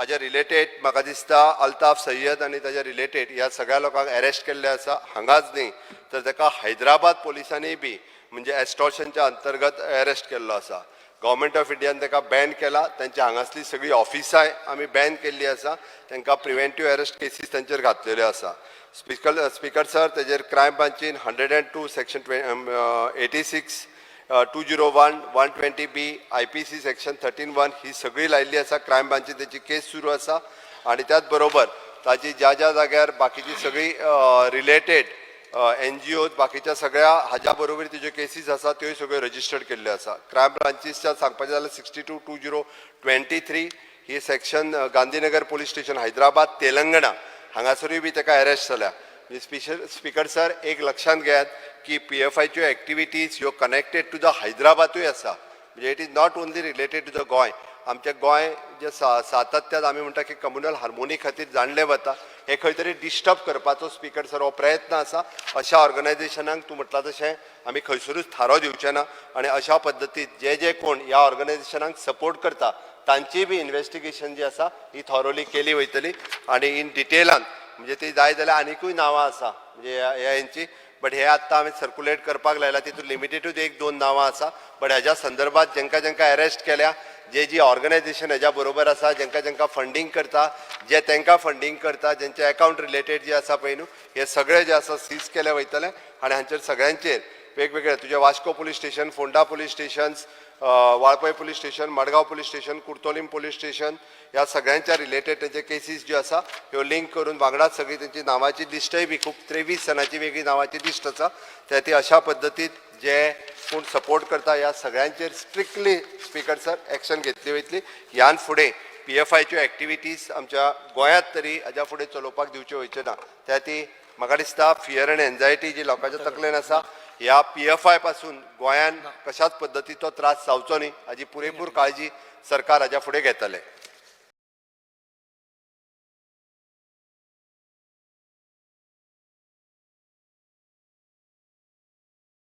हाज्या रिलेटेड म्हाका दिसता अल्ताफ सय्यद आनी ताज्या रिलेटेड ह्या सगळ्या लोकांक अरेस्ट केल्ले आसा. हांगाच न्ही तर ताका हैदराबाद पोलिसांनी बी म्हणजे एक्स्टॉर्शनच्या अंतर्गत अरेस्ट केल्लो आसा. गव्हर्मेंट ऑफ इंडियान ताका बॅन केला. तांची हांगासली सगळी ऑफिसांय आमी बॅन केल्ली आसा. तांकां प्रिव्हेंटीव अरेस्ट केसीस तांचेर घातलेल्यो आसा. स्पीकर सर, तेजेर क्रायम ब्रांचीन 102 सेक्शन 86 201 120B IPC सेक्शन 13(1) ही सगळी लायिल्ली आसा. क्रायम ब्रांचीन तेची केस सुरू आसा आनी त्याच बरोबर ताजी ज्या ज्या जाग्यार बाकीची सगळी रिलेटेड NGOज बाकीच्या सगळ्या हाज्या बरोबर तेज्यो केसीस आसा त्यो सगळ्यो रजिस्टर्ड केल्ल्यो आसा. क्रायम ब्रांचीसच्या सांगपाचें जाल्यार 622023 ही section Gandhinagar police station Hyderabad Telangana हांगासरूय बी ताका अरेस्ट जाल्या. स्पीकर सर, एक लक्षांत घेयात की PFIच्यो एक्टिविटीज ह्यो कनेक्टेड टू द हैदराबादूय आसा. म्हणजे it is not only related to the Goa. आमचें गोंय जे सातत्यान आमी म्हणटा की कम्युनल हार्मोनी खातीर जाणलें वता हे खंय तरी डिस्टर्ब करपाचो स्पीकर सर हो प्रयत्न आसा. अशा ऑर्गनायझेशनांक तूं म्हटलां तशें आमी खंयसरूच थारो दिवचे ना आनी अशा पद्दतीन जे कोण ह्या ऑर्गनायझेशनांक सपोर्ट करता तांची बी इन्व्हेस्टिगेशन जी आसा ही थॉरोली केली वयतली आनी इन डिटेलान म्हणजे ती जाय जाल्यार आनीकूय नांवां आसा म्हणजे ह्या हेंची. बट हे आत्तां हांवें सर्कुलेट करपाक लायला तितून लिमिटेडूच 1-2 नांवां आसा. बट हेज्या संदर्भात जेंकां अरेस्ट केल्या जी ऑर्गनायझेशन हेज्या बरोबर आसा जेंकां फंडींग करता जे तांकां फंडींग करता जेंचे अकाउंट रिलेटेड जे आसा पळय न्हू हे सगळे जे आसा सीज केले वयतले आनी हांचेर सगळ्यांचेर वेगवेगळे तुजे Vasco police station, Ponda police stations, Valpoi police station, Madgaon police station, Curtorim police station ह्या सगळ्यांच्या रिलेटेड तेजे केसीस ज्यो आसा ह्यो लिंक करून वांगडाच सगळी तेंची नांवाची लिस्टय बी खूब 23 जणांची वेगळी नांवाची लिस्ट आसा. त्या ती अशा पद्दतीन जे कोण सपोर्ट करता ह्या सगळ्यांचेर स्ट्रिक्टली स्पीकर सर एक्शन घेतली वयतली. ह्यान फुडें PFIच्यो एक्टिविटीज आमच्या गोंयांत तरी हाज्या फुडें चलोवपाक दिवचे वयचे ना. त्या ती म्हाका दिसता फियर एंड एन्झायटी जी लोकांच्या तकलेन आसा ह्या PFI पासून गोंयान कशाच पद्दतीचो त्रास जावचो न्ही हाजी पुरेपूर काळजी सरकार हाज्या फुडें घेतले.